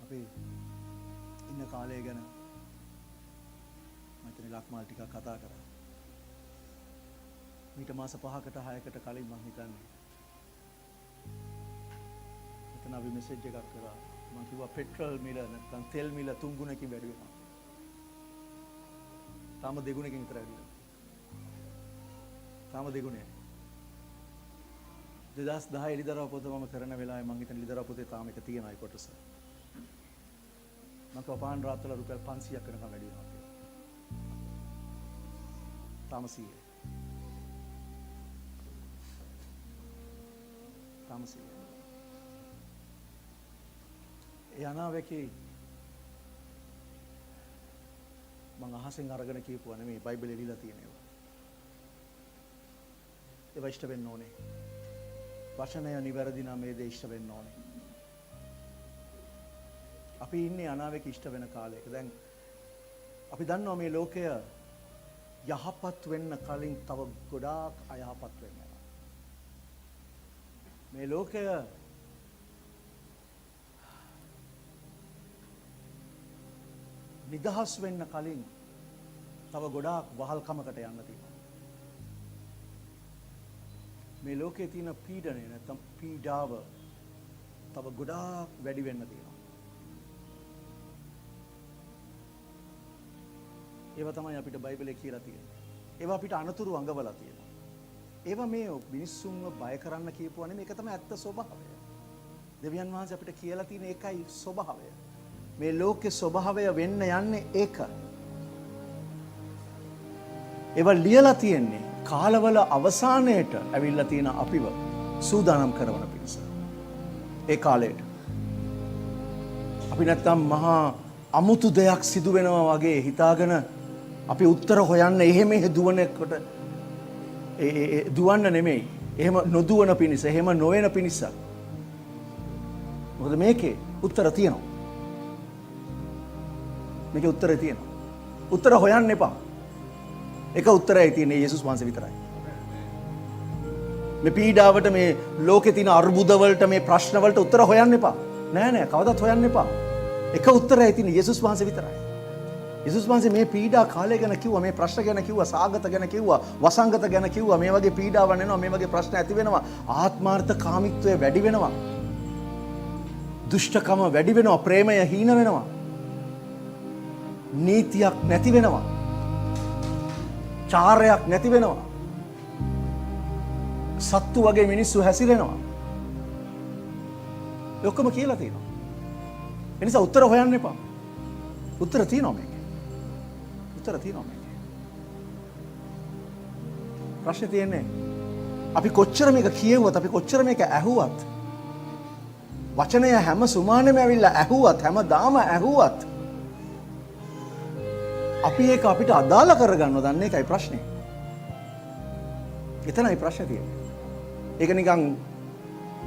අපි ඉන්න කාලය ගැන මම හිතන්නේ ලක්මාල් ටිකක් කතා කරා. මීට මාස 5කට 6කට කලින් මම හිතන්නේ එතන අපි මෙසේජ් එකක් කරා. මම කිව්වා පෙට්‍රල් මිල නැත්නම් තෙල් මිල 3 ගුණකින් වැඩි වෙනවා. තාම 2 ගුණකින් විතර වැඩි වෙනවා. තාම 2 ගුණයි. 2010 එළිදරව් පොත මම කරන වෙලාවේ මම හිතන එළිදරව් පොතේ තාම එක තියෙනයි කොටස. මම කපාන් රාත්තල රුපියල් 500ක් වෙනකම් වැඩි වෙනවා කියලා. තාම 100. තාම 100. ඒ අනාවැකි මම අහසෙන් අරගෙන කියපුවා නෙමෙයි බයිබලෙ ලියලා තියෙන ඒවා. ඒවා ඉෂ්ට වෙන්න ඕනේ. වචනය නිවැරදි නම් මේ දේ ඉෂ්ට වෙන්න ඕනේ. අපි ඉන්නේ අනාවැකි ඉෂ්ට වෙන කාලයක. දැන් අපි දන්නවා මේ ලෝකය යහපත් වෙන්න කලින් තව ගොඩාක් අයහපත් වෙන්න යනවා. මේ ලෝකය නිදහස් වෙන්න කලින් තව ගොඩාක් වහල්කමකට යන්න තියෙනවා. මේ ලෝකයේ තියෙන පීඩනය නැත්නම් පීඩාව තව ගොඩාක් වැඩි වෙන්න තියෙනවා. ඒවා තමයි අපිට බයිබලයේ කියලා තියෙන්නේ. ඒවා අපිට අනතුරු අඟවලා තියෙනවා. ඒවා මේ මිනිස්සුන්ව බය කරන්න කියපුවා නෙමෙයි, ඒක තමයි ඇත්ත ස්වභාවය. දෙවියන් වහන්සේ අපිට කියලා තියෙන එකයි ස්වභාවය. මේ ලෝකේ ස්වභාවය වෙන්න යන්නේ ඒක. ඒවා ලියලා තියෙන්නේ කාලවල අවසානයේට ඇවිල්ලා තියෙන අපිව සූදානම් කරවන පිණිස. ඒ කාලයට අපි නැත්තම් මහා අමුතු දෙයක් සිදු වෙනවා වගේ හිතාගෙන අපි උත්තර හොයන්න එහෙම දුවනකොට දුවන්න නෙමෙයි. එහෙම නොදුවන පිණිස, එහෙම නොවන පිණිස. මොකද මේකේ උත්තර තියෙනවා. මේකේ උත්තරය තියෙනවා. උත්තර හොයන්න එපා. එක උත්තරයයි තියෙන්නේ යේසුස් වහන්සේ විතරයි. මේ පීඩාවට, මේ ලෝකේ තියෙන අර්බුද වලට, මේ ප්‍රශ්න වලට උත්තර හොයන්න එපා. නෑ කවදාවත් හොයන්න එපා. එක උත්තරයයි තියෙන්නේ යේසුස් වහන්සේ විතරයි. යේසුස් වහන්සේ මේ පීඩා කාලය ගැන කිව්වා, මේ ප්‍රශ්න ගැන කිව්වා, සාගත ගැන කිව්වා, වසංගත ගැන කිව්වා. මේ වගේ පීඩාවන් එනවා, මේ වගේ ප්‍රශ්න ඇති වෙනවා, ආත්මාර්ථකාමීත්වය වැඩි වෙනවා, දුෂ්ටකම වැඩි වෙනවා, ප්‍රේමය හීන වෙනවා, නීතියක් නැති වෙනවා, චාරයක් නැති වෙනවා, සත්තු වගේ මිනිස්සු හැසිරෙනවා. ඒ ඔක්කොම කියලා තියෙනවා. ඒ නිසා උත්තර හොයන්න එපා. උත්තර තියෙනවා මේකේ. උත්තර තියෙනවා මේකේ. ප්‍රශ්නේ තියෙන්නේ අපි කොච්චර මේක කියෙව්වත්, අපි කොච්චර මේක ඇහුවත්, වචනය හැම සුමානෙම ඇවිල්ලා ඇහුවත්, හැමදාම ඇහුවත්, අපි ඒක අපිට අදාළ කරගන්නව දන්නේ. ඒකයි ප්‍රශ්නේ. එතනයි ප්‍රශ්නේ තියෙන්නේ. ඒක නිකන්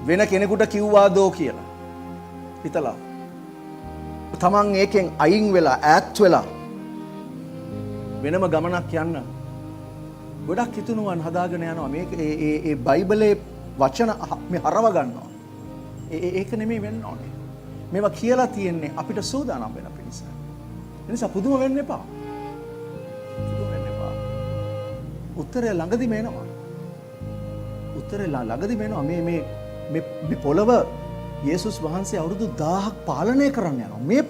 වෙන කෙනෙකුට කිව්වාදෝ කියලා හිතලා තමන් ඒකෙන් අයින් වෙලා ඈත් වෙලා වෙනම ගමනක් යන්න ගොඩක් හිතුණුවන් හදාගෙන යනවා. මේක ඒ බයිබලයේ වචන මේ හරව ගන්නවා. ඒක නෙමෙයි වෙන්න ඕනේ. මේවා කියලා තියෙන්නේ අපිට සූදානම් වෙන පිණිස. ඒ නිසා පුදුම වෙන්න එපා. උත්තරය ළඟදිම එනවා. උත්තරය ළඟදිම එනවා. මේ පොළව යේසුස් වහන්සේ අවුරුදු 1000ක් පාලනය කරන්න යනවා. මේ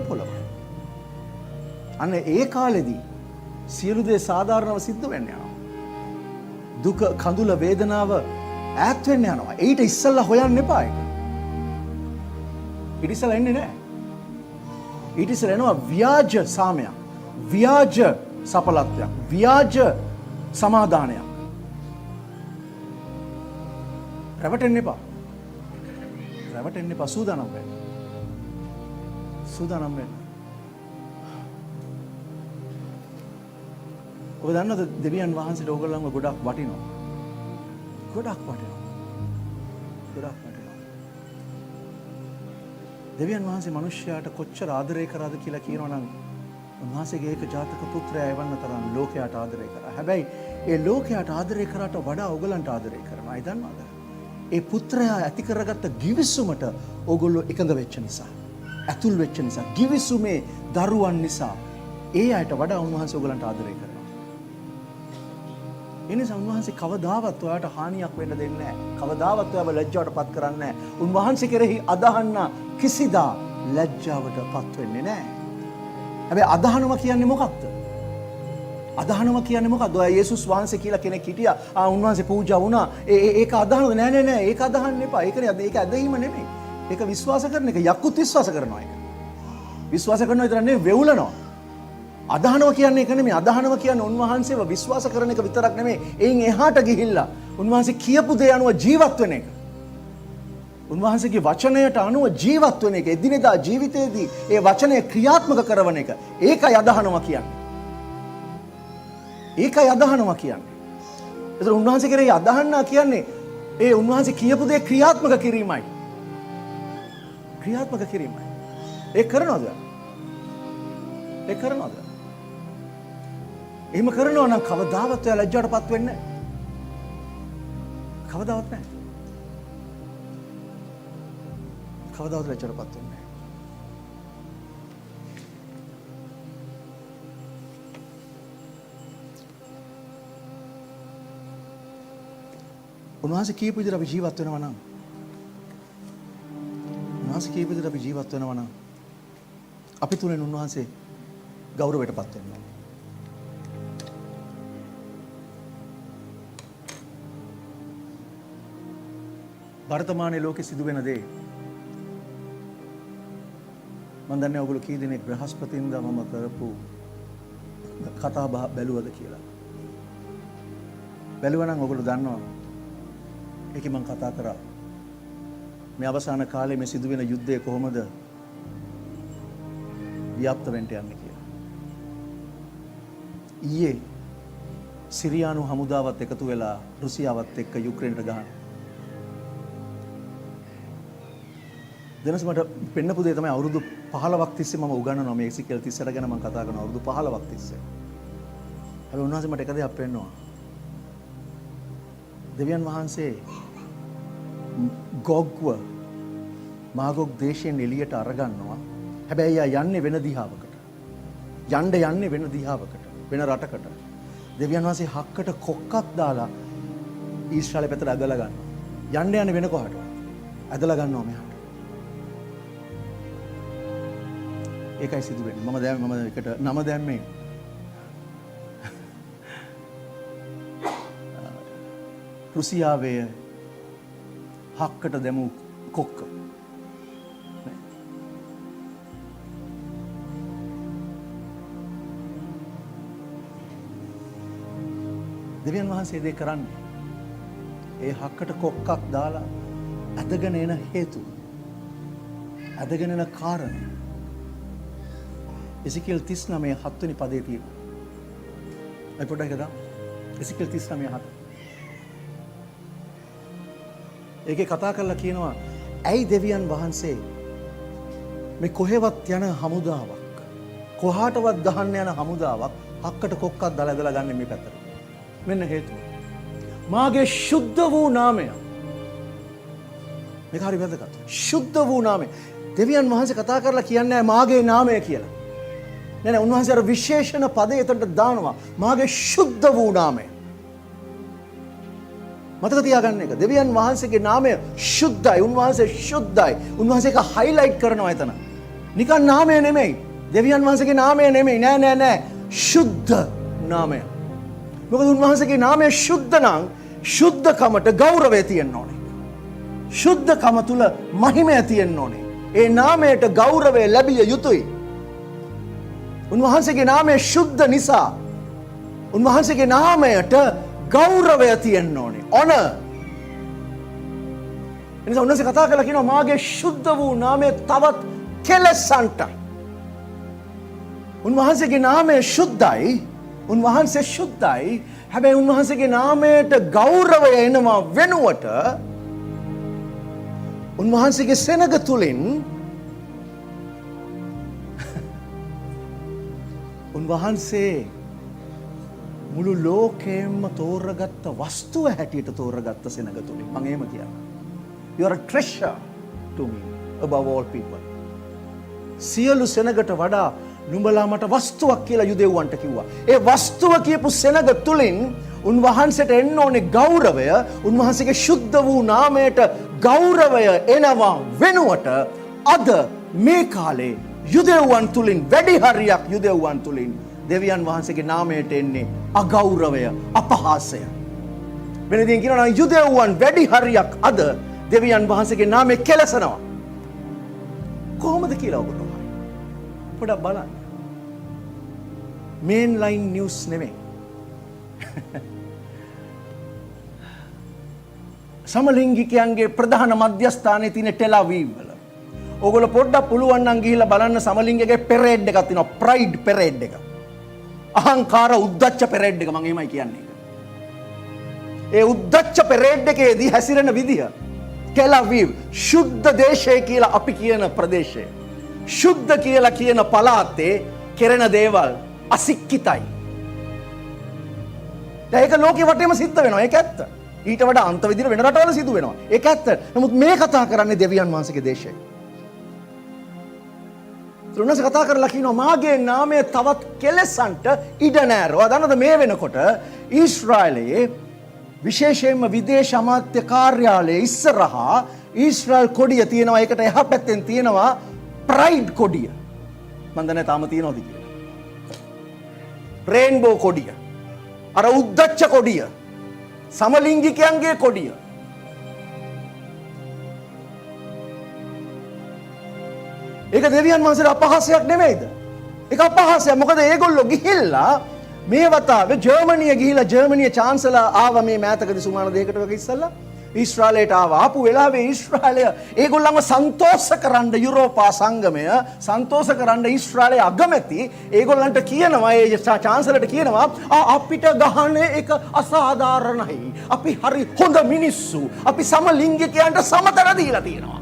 පොළව. අන්න ඒ කාලෙදී සියලු දේ සාධාරණව සිද්ධ වෙන්න යනවා. දුක, කඳුල, වේදනාව ඈත් වෙන්න යනවා. ඊට ඉස්සෙල්ලා හොයන්න එපා ඒක. ඊට ඉස්සෙල්ලා එන්නේ නැහැ. ඊට ඉස්සෙල්ලා එනවා ව්‍යාජ සාමයක්, ව්‍යාජ සඵලත්වයක්, ව්‍යාජ සමාදානයක්. රැවටෙන්න එපා. රැවටෙන්න එපා. සූදානම් වෙන්න. සූදානම් වෙන්න. ඔබ දන්නවද දෙවියන් වහන්සේට ඕගොල්ලන්ව ගොඩක් වටිනවා. ගොඩක් වටිනවා. ගොඩක් වටිනවා. දෙවියන් වහන්සේ මිනිස්යාට කොච්චර ආදරය කරාද කියලා කියනවනම් උන්වහන්සේගේ ඒක ජාතක පුත්‍රයා එවන්න තරම් ලෝකයට ආදරය කරා. හැබැයි ඒ ලෝකයට ආදරය කරාට වඩා ඕගලන්ට ආදරය කරනවා. ඒ දන්නවද? ඒ පුත්‍රයා ඇති කරගත්ත ගිවිසුමට ඕගොල්ලෝ එකඟ වෙච්ච නිසා, ඇතුල් වෙච්ච නිසා, ගිවිසුමේ දරුවන් නිසා ඒ අයට වඩා උන්වහන්සේ ඕගලන්ට ආදරය කරනවා. ඒ නිසා උන්වහන්සේ කවදාවත් ඔයාට හානියක් වෙන්න දෙන්නේ නැහැ. කවදාවත් ඔයාව ලැජ්ජාවට පත් කරන්නේ නැහැ. උන්වහන්සේ කෙරෙහි අදහන්න කිසිදා ලැජ්ජාවට පත් වෙන්නේ නැහැ. හැබැයි අදහනවා කියන්නේ මොකක්ද? අදහනවා කියන්නේ මොකක්ද? ඔය යේසුස් වහන්සේ කියලා කෙනෙක් හිටියා. උන්වහන්සේ පූජා වුණා. ඒක අදහනද? නෑ. ඒක අදහන්න එපා. ඒක ඇදහිම නෙමෙයි. ඒක විශ්වාස කරන එක. යක්කුත් විශ්වාස කරනවා ඒක. විශ්වාස කරනවා විතර නෙවෙයි වෙවුලනවා. අදහනවා කියන්නේ ඒක නෙමෙයි. අදහනවා කියන්නේ උන්වහන්සේව විශ්වාස කරන එක විතරක් නෙමෙයි. එයින් එහාට ගිහිල්ලා උන්වහන්සේ කියපු දේ අනුව ජීවත් වෙන එක. උන්වහන්සේගේ වචනයට අනුව ජීවත් වෙන එක. එදිනෙදා ජීවිතයේදී ඒ වචනය ක්‍රියාත්මක කරන එක. ඒකයි අදහනවා කියන්නේ. ඒකයි අදහනවා කියන්නේ. ඒතර උන්වහන්සේ කෙරෙහි අදහන්නා කියන්නේ ඒ උන්වහන්සේ කියපු දේ ක්‍රියාත්මක කිරීමයි. ක්‍රියාත්මක කිරීමයි. ඒක කරනවද? ඒක කරනවද? එහෙම කරනවා නම් කවදාවත් ඔයා ලැජ්ජාවටපත් වෙන්නේ නැහැ. කවදාවත් නැහැ. කවදාවත් ලැජ්ජාවටපත් වෙන්නේ නැහැ. උන්වහන්සේ කියපු විදිහට අපි ජීවත් වෙනවා නම්, උන්වහන්සේ කියපු විදිහට අපි ජීවත් වෙනවා නම් අපි තුලින් උන්වහන්සේ ගෞරවයටපත් වෙනවා. වර්තමානයේ ලෝකෙ සිදුවෙන දේ මම දන්නේ ඔයගොල්ලෝ කී දෙනෙක් බ්‍රහස්පතින්දා මම කරපු කතා බහ බැලුවද කියලා. බැලුවා නම් ඔයගොල්ලෝ දන්නවා ඒකේ මම කතා කරා මේ අවසාන කාලේ මේ සිදුවෙන යුද්ධය කොහොමද ව්‍යාප්ත වෙන්න යන්නේ කියලා. ඊයේ සිරියානු හමුදාවත් එකතු වෙලා රුසියාවත් එක්ක යුක්‍රේනට ගහන. දෙනස් මට පෙන්නපු දේ තමයි අවුරුදු 15ක් තිස්සේ මම උගන්වනවා මේ එසිකෙල් 30ට ගැන මම කතා කරනවා අවුරුදු 15ක් තිස්සේ. හැබැයි උන්වහන්සේ මට එක දෙයක් පෙන්නවා. දෙවියන් වහන්සේ ගොග්ව මාගොග් දේශයෙන් එළියට අරගන්නවා. හැබැයි යා යන්නේ වෙන දිහාවකට. යන්නේ වෙන දිහාවකට, වෙන රටකට. දෙවියන් වහන්සේ හක්කට කොක්කක් දාලා ඊශ්‍රායල පැත්තට ඇදලා ගන්නවා. යන්නේ වෙන කොහටවත්. ඇදලා ගන්නවා මෙහාට. ඒකයි සිදු වෙන්නේ. මම එකට නම දැම්මේ රුසියාවේ හක්කට දැමූ කොක්ක. දෙවියන් වහන්සේ දේ කරන්නේ ඒ හක්කට කොක්කක් දාලා ඇදගෙන එන හේතු, ඇදගෙන එන කාරණා එසිකෙල් 39 7 වෙනි පදයේ තියෙනවා. අයි පොඩ්ඩක් හිතන්න. එසිකෙල් 39 7. ඒකේ කතා කරලා කියනවා ඇයි දෙවියන් වහන්සේ මේ කොහෙවත් යන හමුදාවක්, කොහාටවත් ගහන්න යන හමුදාවක් හක්කට කොක්කක් දාලා ඇදලා ගන්න මේ පැත්තට. මෙන්න හේතුව. මාගේ ශුද්ධ වූ නාමය. මේක හරි වැදගත්. ශුද්ධ වූ නාමය. දෙවියන් වහන්සේ කතා කරලා කියන්නේ මාගේ නාමය කියලා. නෑ උන්වහන්සේ අර විශේෂණ පදේ එතනට දානවා. මාගේ ශුද්ධ වූ නාමය. මතක තියාගන්න එක. දෙවියන් වහන්සේගේ නාමය ශුද්ධයි. උන්වහන්සේ ශුද්ධයි. උන්වහන්සේ ඒක හයිලයිට් කරනවා එතන. නිකන් නාමය නෙමෙයි. දෙවියන් වහන්සේගේ නාමය නෙමෙයි. නෑ. ශුද්ධ නාමය. මොකද උන්වහන්සේගේ නාමය ශුද්ධ නම් ශුද්ධකමට ගෞරවය තියෙන්න ඕනේ. ශුද්ධකම තුල මහිමය තියෙන්න ඕනේ. ඒ නාමයට ගෞරවය ලැබිය යුතුයි. උන්වහන්සේගේ නාමය ශුද්ධ නිසා උන්වහන්සේගේ නාමයට ගෞරවය තියෙන්න ඕනේ. honor. එනිසා උන්වහන්සේ කතා කරලා කියනවා මාගේ ශුද්ධ වූ නාමය තවත් කෙලසන්ටයි. උන්වහන්සේගේ නාමය ශුද්ධයි. උන්වහන්සේ ශුද්ධයි. හැබැයි උන්වහන්සේගේ නාමයට ගෞරවය එනවා වෙනුවට උන්වහන්සේගේ සෙනග තුලින් උන්වහන්සේ මුළු ලෝකෙම තෝරගත්ත වස්තුව හැටියට තෝරගත්ත සෙනග තුලින් මම එහෙම කියනවා. You are a treasure to me above all people. සියලු සෙනගට වඩා නුඹලා මට වස්තුවක් කියලා යුදෙව්වන්ට කිව්වා. ඒ වස්තුව කියපු සෙනග තුලින් උන්වහන්සේට එන්න ඕනේ ගෞරවය, උන්වහන්සේගේ ශුද්ධ වූ නාමයට ගෞරවය එනවා වෙනුවට අද මේ කාලේ යුදෙව්වන් තුලින් වැඩි හරියක් යුදෙව්වන් තුලින් දෙවියන් වහන්සේගේ නාමයට එන්නේ අගෞරවය, අපහාසය. වෙනදින් කියනවා යුදෙව්වන් වැඩි හරියක් අද දෙවියන් වහන්සේගේ නාමය කෙලසනවා. කොහොමද කියලා ඔබට පොඩක් බලන්න. මේන් ලයින් නිවුස් නෙමෙයි. සමලිංගිකයන්ගේ ප්‍රධාන මධ්‍යස්ථානයේ තියෙන ටෙල් අවීව් වල. ඕගොල්ලෝ පොඩ්ඩක් පුළුවන් නම් ගිහිල්ලා බලන්න සමලිංගිකගේ පෙරේඩ් එකක් තියෙනවා. ප්‍රයිඩ් පෙරේඩ් එක. අහංකාර උද්දච්ච පෙරේඩ් එක මම එහෙමයි කියන්නේ. ඒ උද්දච්ච පෙරේඩ් එකේදී හැසිරෙන විදිය ටෙල් අවීව් ශුද්ධ දේශය කියලා අපි කියන ප්‍රදේශය. ශුද්ධ කියලා කියන පළාතේ කෙරෙන දේවල් අසික්කිතයි. ඒක ලෝකෙ වටේම සිද්ධ වෙනවා. ඒක ඇත්ත. ඊට වඩා අන්ත විදිහට වෙන රටවල සිදු වෙනවා. ඒක ඇත්ත. නමුත් මේ කතා කරන්නේ දෙවියන් වහන්සේගේ දේශය. තුනස කතා කරලා කියනවා මාගේ නාමය තවත් කෙලසන්ට ඉඩ නෑර. ඔයා දන්නවද මේ වෙනකොට ඊශ්‍රායලයේ විශේෂයෙන්ම විදේශ අමාත්‍ය කාර්යාලයේ ඉස්සරහා ඊශ්‍රායල් කොඩිය තියෙනවා. ඒකට එහා පැත්තෙන් තියෙනවා ප්‍රයිඩ් කොඩිය. මන් දන්නේ තාම තියෙනවද කියලා. රේන්බෝ කොඩිය. අර උද්දච්ච කොඩිය. සමලිංගිකයන්ගේ කොඩිය. ඒක දෙවියන් වහන්සේට අපහාසයක් නෙමෙයිද? ඒක අපහාසයක්. මොකද ඒගොල්ලෝ ගිහිල්ලා මේ වතාවේ ජර්මනිය ගිහිල්ලා ජර්මනිය චාන්සලර් ආවා මේ මෑතකදී සුමාන දෙකකට වගේ ඉස්සල්ලා ඊශ්‍රායලයට ආවා. ආපු වෙලාවේ ඊශ්‍රායලය ඒගොල්ලන්ව සන්තෝෂ කරන්න යුරෝපා සංගමය සන්තෝෂ කරන්න ඊශ්‍රායලයේ අගමැති ඒගොල්ලන්ට කියනවා ඒ චාන්සලර්ට කියනවා අපිට ගහන එක අසාධාරණයි. අපි හරි හොඳ මිනිස්සු. අපි සමලිංගිකයන්ට සමතන දීලා තියෙනවා.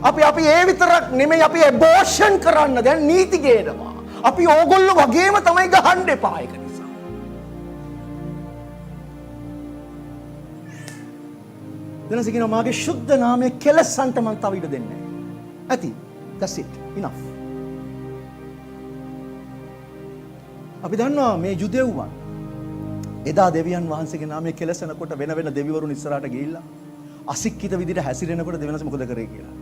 අපි ඒ විතරක් නෙමෙයි අපි ඇබෝෂන් කරන්න දැන් නීති ගේනවා. අපි ඕගොල්ලෝ වගේම තමයි ගහන්න එපා ඒක නිසා. දැනස කියනවා මාගේ ශුද්ධ නාමයේ කෙලසන්ට මං තව ඉඩ දෙන්නේ නැහැ. ඇති. That's it. Enough. අපි දන්නවා මේ යුදෙව්වන් එදා දෙවියන් වහන්සේගේ නාමයේ කෙලසනකොට වෙන වෙන දෙවිවරුන් ඉස්සරහට ගිහිල්ලා අසික්කිත විදිහට හැසිරෙනකොට දෙවියන්ස මොකද කරේ කියලා.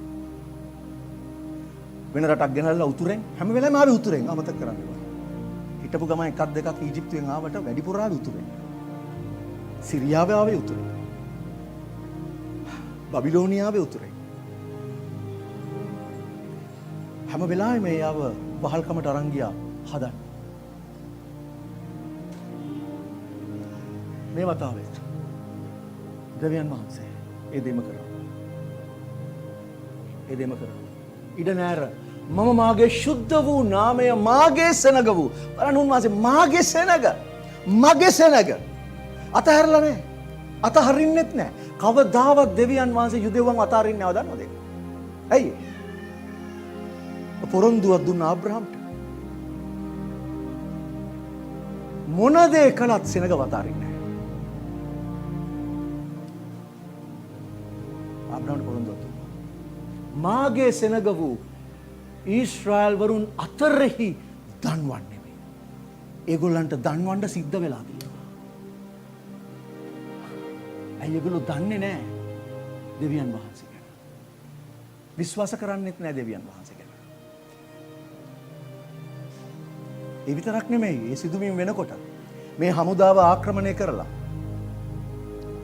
වෙන රටක් ගෙනල්ලා උතුරෙන් හැම වෙලාවෙම ආවේ උතුරෙන් අමතක කරන්න එපා. හිටපු ගමන් එකක් දෙකක් ඊජිප්තුවෙන් ආවට වැඩිපුර ආවේ උතුරෙන්. සිරියාවේ ආවේ උතුරෙන්. බබිලෝනියාවේ උතුරෙන්. හැම වෙලාවෙම මේ ආව වහල්කමට අරන් ගියා හදන්න. මේ වතාවෙත් දෙවියන් වහන්සේ ඒ දෙම කරා. ඒ දෙම කරා. ඉඩ නෑර මම මාගේ ශුද්ධ වූ නාමය මාගේ සෙනග වූ බලන්න උන්වහන්සේ මාගේ සෙනග මගේ සෙනග අතහැරලා නෑ අතහරින්නෙත් නෑ කවදාවත් දෙවියන් වහන්සේ යුදෙව්වන් අතහරින්නේ නැව දන්නවද ඒක? ඇයි? පොරොන්දුවක් දුන්න ආබ්‍රහම්ට මොන දේ කළත් සෙනග අතහරින්නේ නෑ. ආබ්‍රහම්ට පොරොන්දුවක් මාගේ සෙනග වූ ඊශ්‍රායල් වරුන් අතරෙහි දන්වන්නේ නෙමෙයි. ඒගොල්ලන්ට දන්වන්න සිද්ධ වෙලා තියෙනවා. ඇයි ඒගොල්ලෝ දන්නේ නැහැ දෙවියන් වහන්සේ ගැන. විශ්වාස කරන්නේත් නැහැ දෙවියන් වහන්සේ ගැන. ඒ විතරක් නෙමෙයි ඒ සිදුවීම් වෙනකොට මේ හමුදාව ආක්‍රමණය කරලා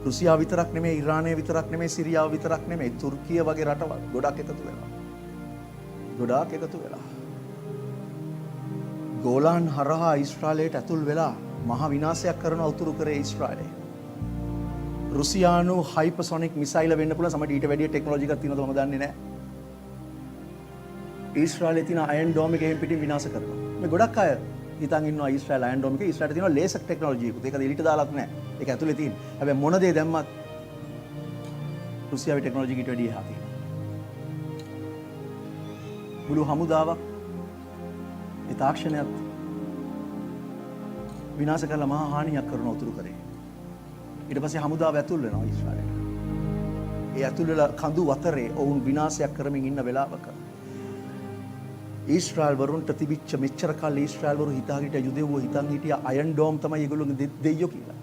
රුසියාව විතරක් නෙමෙයි ඉරානය විතරක් නෙමෙයි සිරියාව විතරක් නෙමෙයි තුර්කිය වගේ රටවල් ගොඩක් එකතු වෙලා. ගොඩාක් එකතු වෙලා. ගෝලාන් හරහා ඊශ්‍රායලයට ඇතුල් වෙලා මහ විනාශයක් කරන උතුරු කරේ ඊශ්‍රායලය. රුසියානු හයිපර්සොනික් මිසයිල වෙන්න පුළුවන් සමහර ඊට වැඩිය ටෙක්නොලොජි එකක් තියෙනවද මම දන්නේ නැහැ. ඊශ්‍රායලයේ තියෙන අයන් ඩෝම් එක එහෙම පිටින් විනාශ කරනවා. මේ ගොඩක් අය හිතන් ඉන්නවා ඊශ්‍රායල් අයන් ඩෝම් එක ඊශ්‍රායලට තියෙනවා ලේසර් ටෙක්නොලොජි එකක්. ඒක එලිට දාලත් නැහැ. ඒක ඇතුලේ තියෙන. හැබැයි මොන දේ දැම්මත් රුසියාවේ ටෙක්නොලොජි ඊට වැඩිය එහා තියෙනවා. මුළු හමුදාවක් ඒ තාක්ෂණයත් විනාශ කරලා මහා හානියක් කරන උතුරු කරේ. ඊට පස්සේ හමුදාව ඇතුල් වෙනවා ඊශ්‍රායලයට. ඒ ඇතුළේ කඳු වතරේ ඔවුන් විනාශයක් කරමින් ඉන්න වෙලාවක ඊශ්‍රායල් වරුන්ට තිබිච්ච මෙච්චර කල් ඊශ්‍රායල් වරු හිතා හිටිය යුදෙව්වෝ හිතන් හිටිය අයන් ඩෝම් තමයි ඒගොල්ලෝගේ දෙයියෝ කියලා.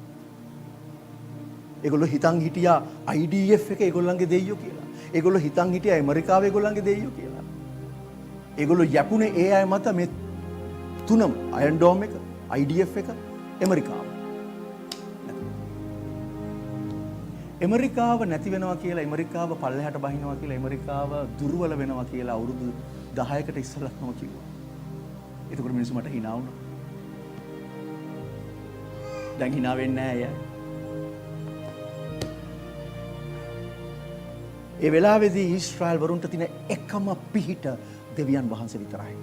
ඒගොල්ලෝ හිතන් හිටියා IDF එක ඒගොල්ලන්ගේ දෙයියෝ කියලා. ඒගොල්ලෝ හිතන් හිටියා ඇමරිකාව ඒගොල්ලන්ගේ දෙයියෝ කියලා. ඒගොල්ලෝ යපුනේ ඒ අය මත මේ තුනම අයන් ඩෝම් එක, IDF එක, ඇමරිකාව. ඇමරිකාව නැති වෙනවා කියලා, ඇමරිකාව පල්ලෙහාට බහිනවා කියලා, ඇමරිකාව දුර්වල වෙනවා කියලා අවුරුදු 10කට ඉස්සෙල්ලා මම කිව්වා. එතකොට මිනිස්සු මට hina වුණා. දැන් hina වෙන්නේ නැහැ අය. ඒ වෙලාවේදී ඊශ්‍රායල් වරුන්ට තියෙන එකම පිහිට දෙවියන් වහන්සේ විතරයි.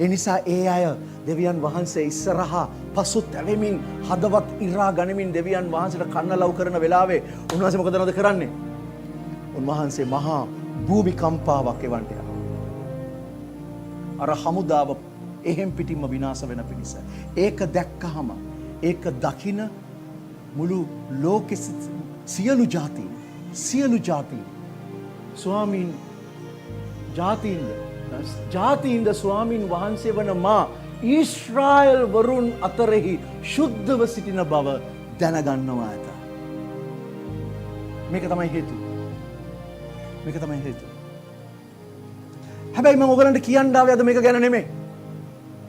ඒ නිසා ඒ අය දෙවියන් වහන්සේ ඉස්සරහා පසු තැවෙමින් හදවත් ඉරා ගනිමින් දෙවියන් වහන්සේට කන්න ලව් කරන වෙලාවේ උන්වහන්සේ මොකද නේද කරන්නේ? උන්වහන්සේ මහා භූමිකම්පාවක් එවන්ට යනවා. අර හමුදාව එහෙම් පිටින්ම විනාශ වෙන පිණිස. ඒක දැක්කහම ඒක දකින මුළු ලෝකෙ සියලු ජාතීන් ස්වාමීන් ජාතීන්ද ස්වාමීන් වහන්සේ වන මා ඊශ්‍රායල් වරුන් අතරෙහි ශුද්ධව සිටින බව දැනගන්නවා ඇත. මේක තමයි හේතුව. හැබැයි මම ඔයගලන්ට කියන්න ආවේ අද මේක ගැන නෙමෙයි.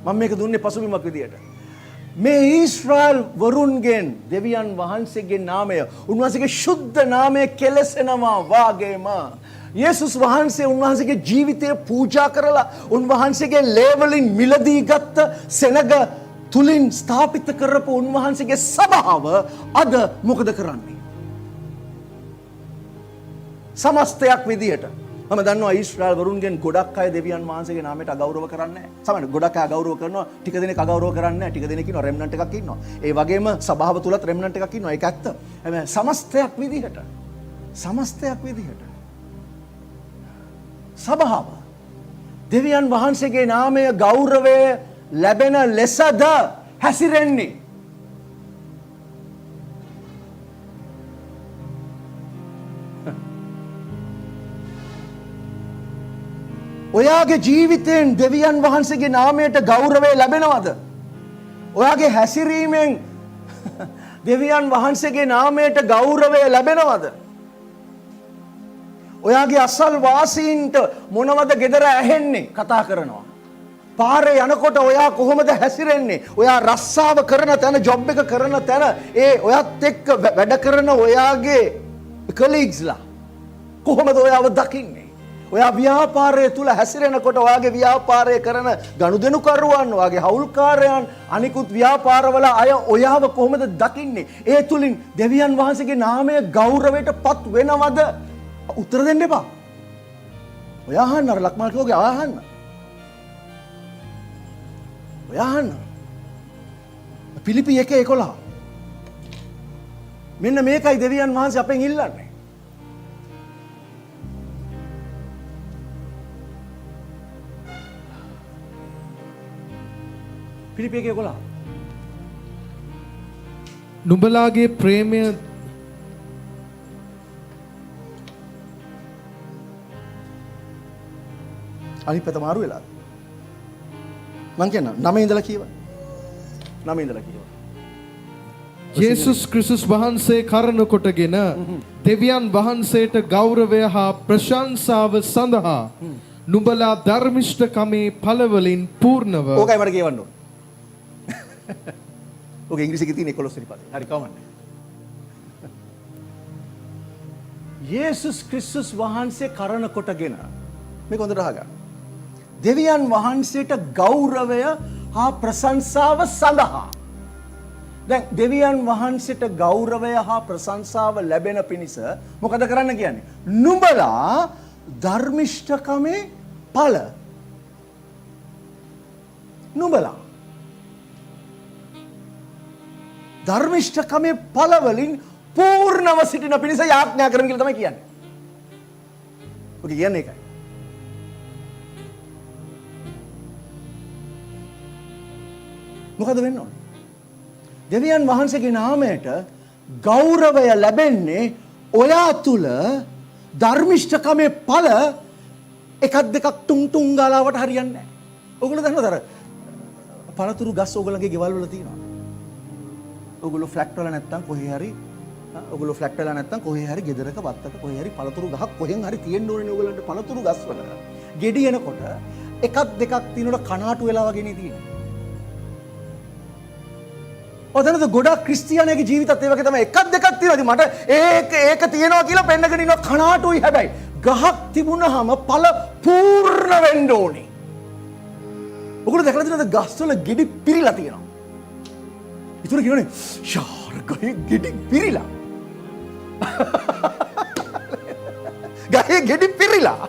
මම මේක දුන්නේ පසුබිමක් විදියට. මේ ඊශ්‍රායල් වරුන්ගෙන් දෙවියන් වහන්සේගේ නාමය, උන්වහන්සේගේ ශුද්ධ නාමය කෙලසෙනවා වාගේම යේසුස් වහන්සේ උන්වහන්සේගේ ජීවිතය පූජා කරලා උන්වහන්සේගේ ලේවලින් මිලදී ගත්ත සෙනග තුලින් ස්ථාපිත කරපු උන්වහන්සේගේ සභාව අද මොකද කරන්නේ? සමස්තයක් විදියට මම දන්නවා ඊශ්‍රායල් වරුන්ගෙන් ගොඩක් අය දෙවියන් වහන්සේගේ නාමයට අගෞරව කරන්නේ නැහැ. සමහර ගොඩක් අය අගෞරව කරනවා, ටික දෙනෙක් අගෞරව කරන්නේ නැහැ. ටික දෙනෙක් ඉන්නවා රෙම්නන්ට් එකක් ඉන්නවා. ඒ වගේම සභාව තුලත් රෙම්නන්ට් එකක් ඉන්නවා. ඒක ඇත්ත. හැබැයි සමස්තයක් විදිහට සභාව දෙවියන් වහන්සේගේ නාමය ගෞරවය ලැබෙන ලෙසද හැසිරෙන්නේ. ඔයාගේ ජීවිතයෙන් දෙවියන් වහන්සේගේ නාමයට ගෞරවය ලැබෙනවද? ඔයාගේ හැසිරීමෙන් දෙවියන් වහන්සේගේ නාමයට ගෞරවය ලැබෙනවද? ඔයාගේ අසල් වාසීන්ට මොනවද ගෙදර ඇහෙන්නේ කතා කරනවා? පාරේ යනකොට ඔයා කොහොමද හැසිරෙන්නේ? ඔයා රස්සාව කරන තැන, ජොබ් එක කරන තැන, ඒ ඔයත් එක්ක වැඩ කරන ඔයාගේ කොලීග්ස්ලා කොහොමද ඔයාව දකින්නේ? ඔයා ව්‍යාපාරය තුල හැසිරෙනකොට ඔයාගේ ව්‍යාපාරය කරන ගනුදෙනුකරුවන්, ඔයාගේ හවුල්කාරයන්, අනිකුත් ව්‍යාපාරවල අය ඔයාව කොහොමද දකින්නේ? ඒ තුලින් දෙවියන් වහන්සේගේ නාමය ගෞරවයට පත් වෙනවද? උත්තර දෙන්න එපා. ඔයා අහන්න, අර ලක්මාල් කිව්වගේ අහන්න. ඔයා අහන්න. පිලිපි 1:11. මෙන්න මේකයි දෙවියන් වහන්සේ අපෙන් ඉල්ලන්නේ. පිලිපි 1:11. නුඹලාගේ ප්‍රේමය අනිත් පැත්ත මාරු වෙලා. මං කියන්න 9 ඉඳලා කියව. යේසුස් ක්‍රිස්තුස් වහන්සේ කරන කොටගෙන දෙවියන් වහන්සේට ගෞරවය හා ප්‍රශංසාව සඳහා නුඹලා ධර්මිෂ්ඨකමේ ඵලවලින් පූර්ණව. ඕකයි මට කියවන්න ඕන. ඕක ඉංග්‍රීසියේ තියෙන 11 වෙනි පදේ. හරි කවන්නේ. යේසුස් ක්‍රිස්තුස් වහන්සේ කරන කොටගෙන මේක හොඳට අහගන්න. දෙවියන් වහන්සේට ගෞරවය හා ප්‍රශංසාව සඳහා. දැන් දෙවියන් වහන්සේට ගෞරවය හා ප්‍රශංසාව ලැබෙන පිණිස මොකද කරන්න කියන්නේ? නුඹලා ධර්මිෂ්ඨකමේ ඵල. නුඹලා ධර්මිෂ්ඨකමේ ඵල වලින් පූර්ණව සිටින පිණිස යාඥා කරමු කියලා තමයි කියන්නේ. ඔක කියන්නේ ඒකයි. මොකද වෙන්න ඕනේ? දෙවියන් වහන්සේගේ නාමයට ගෞරවය ලැබෙන්නේ ඔයා තුල ධර්මිෂ්ඨකමේ ඵල එකක් දෙකක් තුන් තුන් ගාලාවට හරියන්නේ නැහැ. ඔයගොල්ලෝ දන්නවද අර පළතුරු ගස් ඔයගොල්ලන්ගේ ගෙවල් වල තියෙනවා. ඔයගොල්ලෝ ෆ්ලැට් වල නැත්තම් කොහේ හරි ඔයගොල්ලෝ ෆ්ලැට් වල නැත්තම් කොහේ හරි ගෙදරක වත්තක කොහේ හරි පළතුරු ගහක් කොහෙන් හරි තියෙන්න ඕනේ ඔයගොල්ලන්ට පළතුරු ගස් වල. ගෙඩි එනකොට එකක් දෙකක් තියෙනකොට කනාටු වෙලා වගේ නේ තියෙන්නේ. ඔතනද ගොඩක් ක්‍රිස්තියානිගේ ජීවිතත් ඒ වගේ තමයි එකක් දෙකක් තියෙනවා. මට ඒක තියෙනවා කියලා පෙන්නගෙන ඉන්නවා කනාටුයි හැබැයි. ගහක් තිබුණාම ඵල පූර්ණ වෙන්න ඕනේ. ඔයගොල්ලෝ දැකලා තියෙනවද ගස්වල ගෙඩි පිරීලා තියෙනවා. ඒතර කියනනේ ෂාර් ගහේ ගෙඩි පිරීලා. ගහේ ගෙඩි පිරීලා.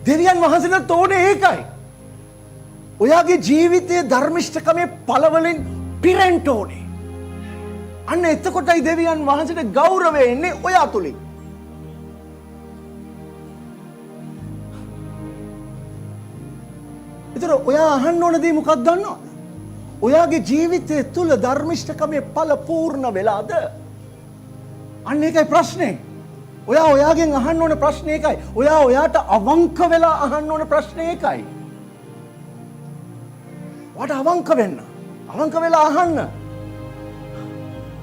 දෙවියන් වහන්සේට ඕනේ ඒකයි. ඔයාගේ ජීවිතයේ ධර්මිෂ්ඨකමේ ඵල වලින් පිරෙන්න ඕනේ. අන්න එතකොටයි දෙවියන් වහන්සේට ගෞරවය එන්නේ ඔයා තුලින්. ඒතර ඔයා අහන්න ඕන දේ මොකක්ද දන්නවද? ඔයාගේ ජීවිතය තුල ධර්මිෂ්ඨකමේ ඵල පූර්ණ වෙලාද? අන්න ඒකයි ප්‍රශ්නේ. ඔයා ඔයාගෙන් අහන්න ඕන ප්‍රශ්නේ ඒකයි. ඔයා ඔයාට අවංක වෙලා අහන්න ඕන ප්‍රශ්නේ ඒකයි. ඔයාට අවංක වෙන්න. අවංක වෙලා අහන්න.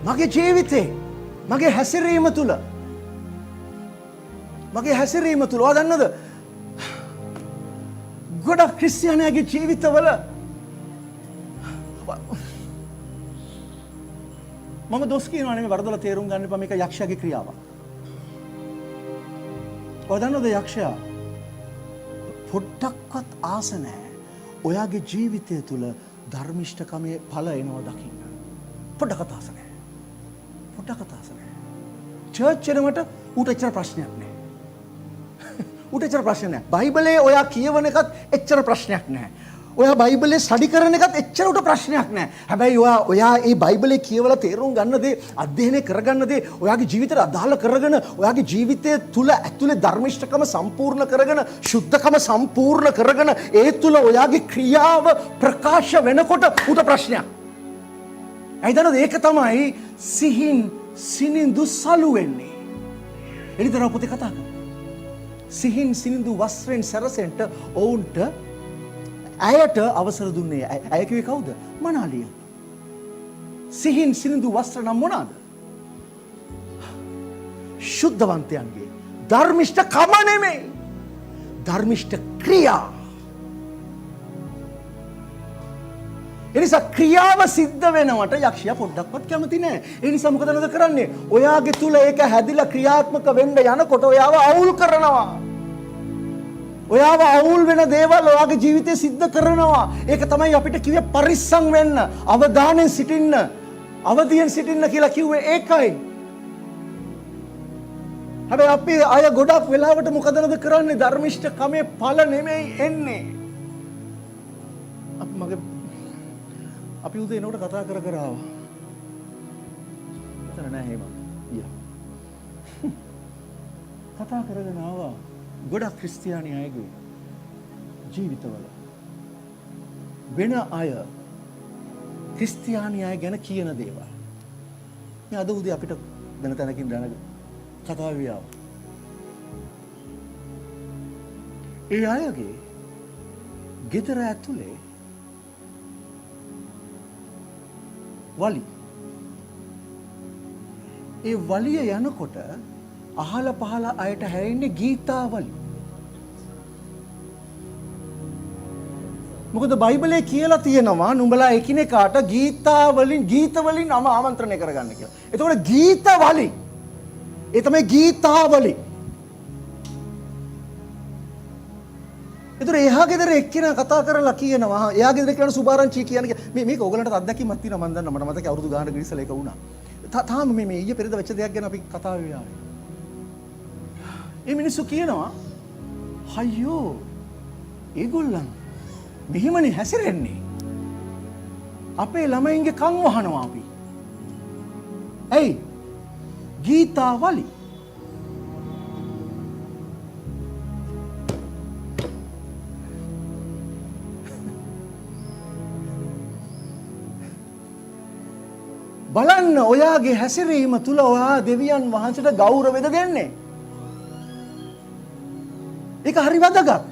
මගේ ජීවිතේ මගේ හැසිරීම තුල ඔයා දන්නවද? ගොඩක් ක්‍රිස්තියානියාගේ ජීවිතවල මම දොස් කියනවා නෙමෙයි වරදොල තේරුම් ගන්න එපා මේක යක්ෂයාගේ ක්‍රියාවක්. ඔය දන්නවද යක්ෂයා පොඩ්ඩක්වත් ආස නැහැ ඔයාගේ ජීවිතය තුල ධර්මිෂ්ඨකමේ ඵල එනවා දකින්න. පොඩ්ඩක්වත් ආස නැහැ. පොඩ්ඩක්වත් ආස නැහැ. චර්ච් එනවට ඌට එච්චර ප්‍රශ්නයක් නැහැ. ඌට එච්චර ප්‍රශ්නයක් නැහැ. බයිබලයේ ඔයා කියවන එකත් එච්චර ප්‍රශ්නයක් නැහැ. ඔයා බයිබලේ ස්ටඩි කරන එකත් එච්චර උට ප්‍රශ්නයක් නැහැ. හැබැයි ඔයා ඒ බයිබලේ කියවලා තේරුම් ගන්න දේ, අධ්‍යයනය කරගන්න දේ, ඔයාගේ ජීවිතයට අදාළ කරගෙන, ඔයාගේ ජීවිතය තුල ඇතුලේ ධර්මිෂ්ඨකම සම්පූර්ණ කරගෙන, සුද්ධකම සම්පූර්ණ කරගෙන, ඒ තුල ඔයාගේ ක්‍රියාව ප්‍රකාශ වෙනකොට උට ප්‍රශ්නයක්. ඇයිදනද ඒක තමයි සිහින් සිනිඳු සලු වෙන්නේ. එළිදරව් පොතේ කතා කරනවා. සිහින් සිනිඳු වස්ත්‍රෙන් සැරසෙන්න ඔවුන්ට ඇයට අවසර දුන්නේ. ඇය කිව්වේ කවුද? මනාලිය. සිහින් සිනිඳු වස්ත්‍ර නම් මොනවාද? ශුද්ධවන්තයන්ගේ ධර්මිෂ්ඨ කම නෙමෙයි. ධර්මිෂ්ඨ ක්‍රියා. එනිසා ක්‍රියාව සිද්ධ වෙනවට යක්ෂයා පොඩ්ඩක්වත් කැමති නැහැ. ඒ නිසා මොකද නේද කරන්නේ? ඔයාගේ තුල ඒක හැදිලා ක්‍රියාත්මක වෙන්න යනකොට ඔයාව අවුල් කරනවා. ඔයාව අවුල් වෙන දේවල් ඔයාගේ ජීවිතේ සිද්ධ කරනවා. ඒක තමයි අපිට කිව්වේ පරිස්සම් වෙන්න, අවධානයෙන් සිටින්න, අවදියෙන් සිටින්න කියලා කිව්වේ ඒකයි. හැබැයි අපි අය ගොඩක් වෙලාවට මොකද නේද කරන්නේ? ධර්මිෂ්ඨ කමේ ඵල නෙමෙයි එන්නේ. අපි උදේ එනකොට කතා කර ආවා. එතන නෑ එහෙම. ඊයා. කතා කරගෙන ආවා. ගොඩක් ක්‍රිස්තියානි අයගේ ජීවිතවල වෙන අය ක්‍රිස්තියානි අය ගැන කියන දේවල්. මේ අද උදේ අපිට වෙන තැනකින් දැනග කතා වියාව. ඒ අයගේ ගෙදර ඇතුලේ වලි. ඒ වලිය යනකොට අහල පහල අයට හැරෙන්නේ ගීතාවලි. මොකද බයිබලයේ කියලා තියෙනවා නුඹලා එකිනෙකාට ගීත වලින් ආමන්ත්‍රණය කරගන්න කියලා. එතකොට ගීතවලි. ඒ තමයි ගීතාවලි. ඒතර එහා ගෙදර එක්කිනා කතා කරලා කියනවා එහා ගෙදර කියන සුභාරංචි කියන්නේ මේක ඕගලන්ට අත්දැකීමක් තියෙනවා මම දන්නවා මට මතකයි අවුරුදු ගානක ඉස්සෙල්ලා ඒක වුණා. තාම මේ ඊයේ පෙරේද වෙච්ච දෙයක් ගැන අපි කතා වෙලා. ඒ මිනිස්සු කියනවා අයියෝ ඒගොල්ලන් මෙහිමනේ හැසිරෙන්නේ. අපේ ළමයින්ගේ කන් වහනවා අපි. ඇයි? ගීතාවලි. බලන්න ඔයාගේ හැසිරීම තුල ඔයා දෙවියන් වහන්සේට ගෞරවද දෙන්නේ. ඒක හරි වැදගත්.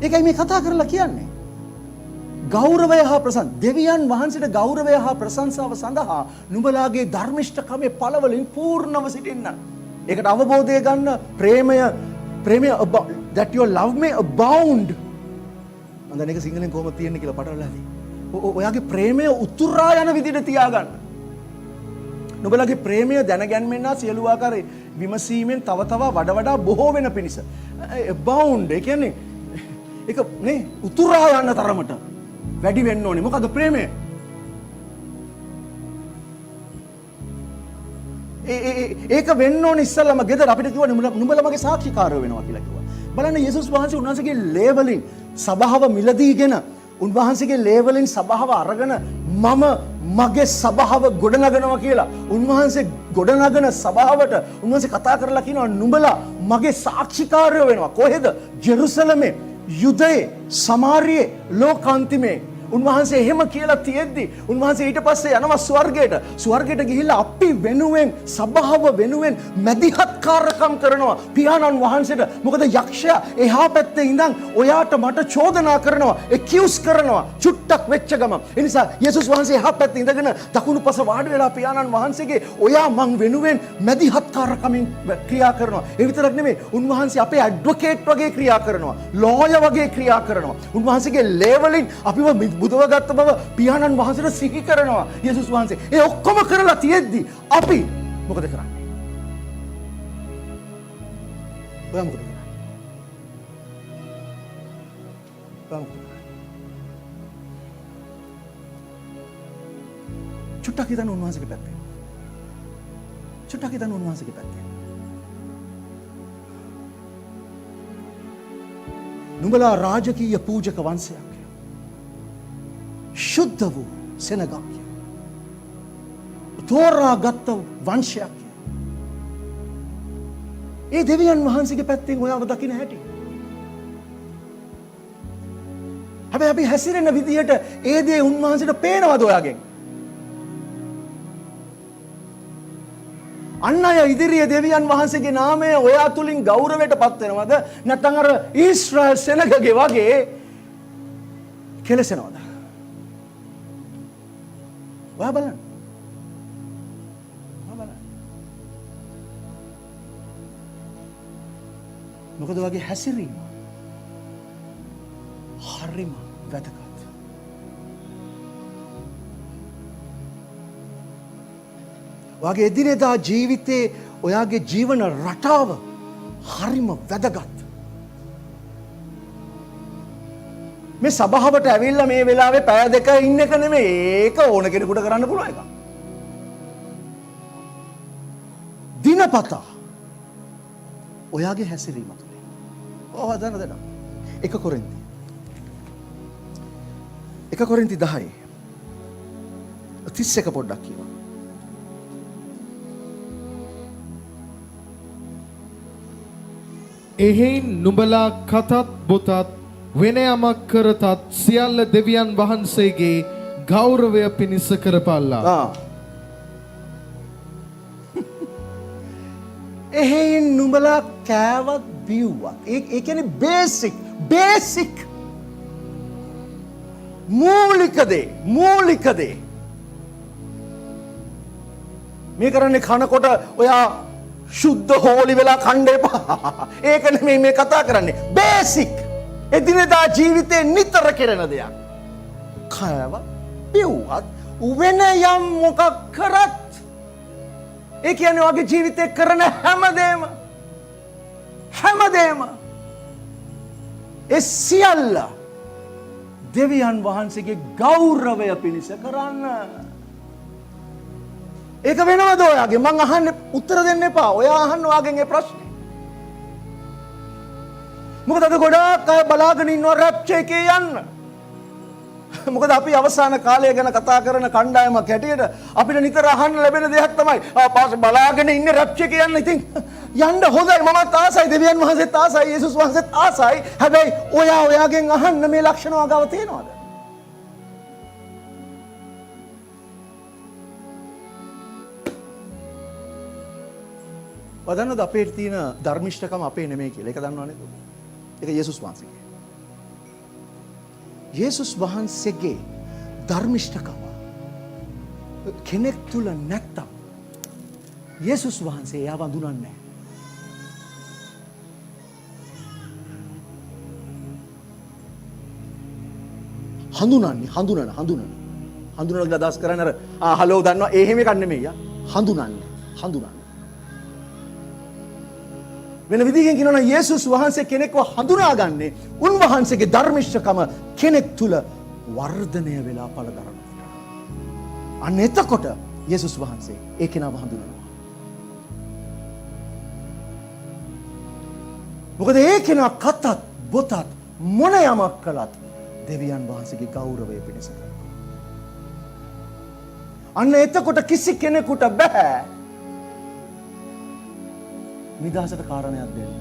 ඒකයි මේ කතා කරලා කියන්නේ. ගෞරවය හා ප්‍රශංසා දෙවියන් වහන්සේට ගෞරවය හා ප්‍රශංසාව සඳහා නුඹලාගේ ධර්මිෂ්ඨකමේ පළවලින් පූර්ණව සිටින්න. ඒකට අවබෝධය ගන්න ප්‍රේමය that your love may abound. මම දැන් ඒක සිංහලෙන් කොහොමද තියෙන්නේ කියලා පටලලා ඇති. ඔයාගේ ප්‍රේමය උතුරා යන විදිහට තියාගන්න. නුඹලාගේ ප්‍රේමය දැනගැන්මෙන් හා සියලු ආකාරයේ විමසීමෙන් තව වඩා වඩා බොහෝ වෙන පිණිස. abound ඒ කියන්නේ ඒක නේ උතුරා යන තරමට වැඩි වෙන්න ඕනේ. මොකද ප්‍රේමය? ඒක වෙන්න ඕනේ ඉස්සල්ලාම ගෙදර අපිට කිව්වා නුඹලා මගේ සාක්ෂිකාරයෝ වෙනවා කියලා කිව්වා. බලන්න යේසුස් වහන්සේ උන්වහන්සේගේ ලේවලින් සබාව මිලදීගෙන උන්වහන්සේගේ ලේවලින් සබාව අරගෙන මම මගේ සබාව ගොඩනගනවා කියලා උන්වහන්සේ ගොඩනගන සබාවට උන්වහන්සේ කතා කරලා කියනවා නුඹලා මගේ සාක්ෂිකාරයෝ වෙනවා. කොහෙද? ජෙරුසලමේ, යුදයේ, සමාරියේ, ලෝකාන්තිමේ. උන්වහන්සේ එහෙම කියලා තියෙද්දි උන්වහන්සේ ඊට පස්සේ යනවා ස්වර්ගයට ගිහිල්ලා අපි වෙනුවෙන් සබාව වෙනුවෙන් මැදිහත්කාරකම් කරනවා පියාණන් වහන්සේට. මොකද යක්ෂයා එහා පැත්තේ ඉඳන් ඔයාට මට චෝදනා කරනවා, ඇකියුස් කරනවා චුට්ටක් වෙච්ච ගම. ඒ නිසා යේසුස් වහන්සේ එහා පැත්තේ ඉඳගෙන දකුණු පස වාඩි වෙලා පියාණන් වහන්සේගේ ඔයා මං වෙනුවෙන් මැදිහත්කාරකමින් ක්‍රියා කරනවා. ඒ විතරක් නෙමෙයි උන්වහන්සේ අපේ ඇඩ්වොකේට් වගේ ක්‍රියා කරනවා, ලෝයර් වගේ ක්‍රියා කරනවා. උන්වහන්සේගේ ලේවලින් අපිව බුදවගත්ත බව පියාණන් වහන්සේට සිහි කරනවා යේසුස් වහන්සේ. ඒ ඔක්කොම කරලා තියෙද්දි අපි මොකද කරන්නේ? ඔයා මොකද කරන්නේ? චුට්ටක් හිතන්න උන්වහන්සේගේ පැත්තේ. චුට්ටක් හිතන්න උන්වහන්සේගේ පැත්තේ. නුඹලා රාජකීය පූජක වංශයක්. ශුද්ධ වූ සෙනගක්. තෝරාගත් වංශයක්. ඒ දෙවියන් වහන්සේගේ පැත්තෙන් ඔයාව දකින්න හැටි. හැබැයි අපි හැසිරෙන විදිහට ඒ දේ උන්වහන්සේට පේනවද ඔයාගෙන්? අන්න අය ඉදිරියේ දෙවියන් වහන්සේගේ නාමය ඔයා තුලින් ගෞරවයට පත් වෙනවද? නැත්නම් අර ඊශ්‍රායල් සෙනගගේ වගේ කෙලසෙනවද? ඔයා බලන්න. මොකද වගේ හැසිරීම හරිම වැදගත්. ඔයාගේ එදිනෙදා ජීවිතේ ඔයාගේ ජීවන රටාව හරිම වැදගත්. මේ සභාවට ඇවිල්ලා මේ වෙලාවේ පැය දෙක ඉන්න එක නෙමෙයි. ඒක ඕන කෙනෙකුට කරන්න පුළුවන් එකක්. දිනපතා ඔයාගේ හැසිරීම තුළින්. ඔව් දන්න. 1 කොරින්ති 10:31 පොඩ්ඩක් කියවන්න. එහෙයින් නුඹලා කතත් බොතත් වෙන යමක් කරතත් සියල්ල දෙවියන් වහන්සේගේ ගෞරවය පිණිස කරපල්ලා. එහෙයින් නුඹලා කෑවත් බිව්වත් ඒ කියන්නේ බේසික් මූලික දේ මේ කරන්නේ කනකොට ඔයා සුද්ධ හෝලි වෙලා කන්න එපා. ඒක නෙමෙයි මේ කතා කරන්නේ. බේසික් එදිනෙදා ජීවිතේ නිතර කෙරෙන දෙයක්. කෑව බිව්වත් වෙන යම් මොකක් කරත් ඒ කියන්නේ ඔයාගේ ජීවිතේ කරන හැමදේම ඒ සියල්ල දෙවියන් වහන්සේගේ ගෞරවය පිණිස කරන්න. ඒක වෙනවද ඔයාගේ? මං අහන්නේ උත්තර දෙන්න එපා. ඔයා අහන්න ඔයාගෙන් ඒ ප්‍රශ්නේ. මොකද අද ගොඩාක් අය බලාගෙන ඉන්නවා රැප්චර් එකේ යන්න. මොකද අපි අවසාන කාලය ගැන කතා කරන කණ්ඩායමක් හැටියට අපිට නිතර අහන්න ලැබෙන දෙයක් තමයි පාස් බලාගෙන ඉන්නේ රැප්චර් එකේ යන්න. ඉතින් යන්න හොඳයි. මමත් ආසයි. දෙවියන් වහන්සේත් ආසයි. යේසුස් වහන්සේත් ආසයි. හැබැයි ඔයාගෙන් අහන්න මේ ලක්ෂණ වගාව තියෙනවද? ඔදන්නද අපේ තියෙන ධර්මිෂ්ඨකම අපේ නෙමෙයි කියලා. ඒක දන්නව නේද? ඒක යේසුස් වහන්සේගේ. යේසුස් වහන්සේගේ ධර්මිෂ්ඨකම කෙනෙක් තුල නැත්තම් යේසුස් වහන්සේ එයාව අඳුනන්නේ නැහැ. හඳුනන කියලා අදහස් කරන්නේ අර හලෝ දන්නවා එහෙම එකක් නෙමෙයි යා. හඳුනන්න. වෙන විදිහකින් කියනවා යේසුස් වහන්සේ කෙනෙක්ව හඳුනාගන්නේ උන්වහන්සේගේ ධර්මිෂ්ඨකම කෙනෙක් තුල වර්ධනය වෙලා පළ දරනවා. අන්න එතකොට යේසුස් වහන්සේ ඒ කෙනාව හඳුනනවා. මොකද ඒ කෙනා කතත් බොතත් මොන යමක් කළත් දෙවියන් වහන්සේගේ ගෞරවය පිණිස කරනවා. අන්න එතකොට කිසි කෙනෙකුට බෑ නිදහසට කාරණයක් දෙන්න.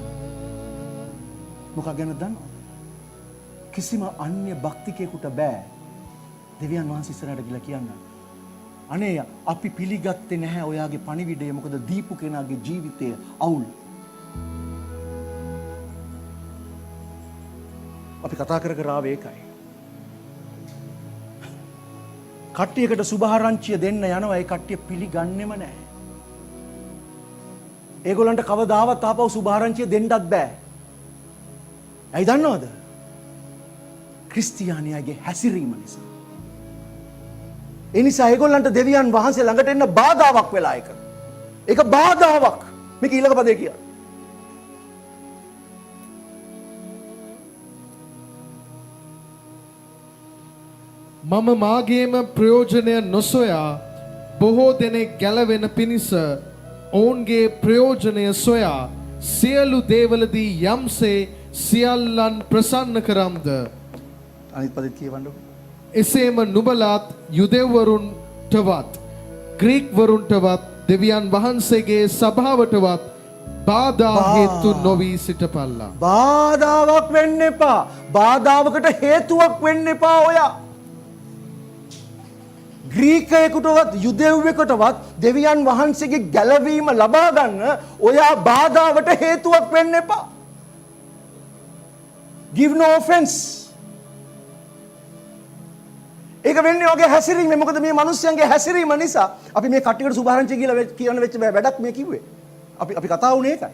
මොකක් ගැනද දන්නවද? කිසිම අන්‍ය භක්තිකයෙකුට බෑ දෙවියන් වහන්සේ ඉස්සරහට ගිහලා කියන්න අනේ අපි පිළිගත්තේ නැහැ ඔයාගේ පණිවිඩය මොකද දීපු කෙනාගේ ජීවිතය අවුල්. අපි කතා කර ආවේ ඒකයි. කට්ටියකට සුභාරංචිය දෙන්න යනවා ඒ කට්ටිය පිළිගන්නෙම නැහැ. ඒගොල්ලන්ට කවදාවත් ආපහු සුභාරංචිය දෙන්නත් බෑ. ඇයි දන්නවද? ක්‍රිස්තියානියාගේ හැසිරීම නිසා. ඒ නිසා ඒගොල්ලන්ට දෙවියන් වහන්සේ ළඟට එන්න බාධාවක් වෙලා ඒක. ඒක බාධාවක්. මේක ඊළඟ පදේ කියනවා. මම මාගේම ප්‍රයෝජනය නොසොයා බොහෝ දෙනෙක් ගැලවෙන පිණිස ඔවුන්ගේ ප්‍රයෝජනය සොයා සියලු දේවලදී යම්සේ සියල්ලන් ප්‍රසන්න කරම්ද. අනිත් පදෙත් කියවන්නකො. එසේම නුඹලාත් යුදෙව්වරුන්ටවත් ග්‍රීක්වරුන්ටවත් දෙවියන් වහන්සේගේ සභාවටවත් බාධා හේතු නොවී සිටපල්ලා. බාධාවක් වෙන්න එපා. බාධාවකට හේතුවක් වෙන්න එපා ඔයා. ග්‍රීකයෙකුටවත් යුදෙව්වෙකුටවත් දෙවියන් වහන්සේගේ ගැලවීම ලබා ගන්න ඔයා බාධාවට හේතුවක් වෙන්න එපා. Give no offense. ඒක වෙන්නේ ඔගේ හැසිරීම. මොකද මේ මිනිස්යන්ගේ හැසිරීම නිසා අපි මේ කට්ටියට සුභාරංචි කියලා කියන වෙච්ච වැඩක් මේ කිව්වේ. අපි කතා වුණේ ඒකයි.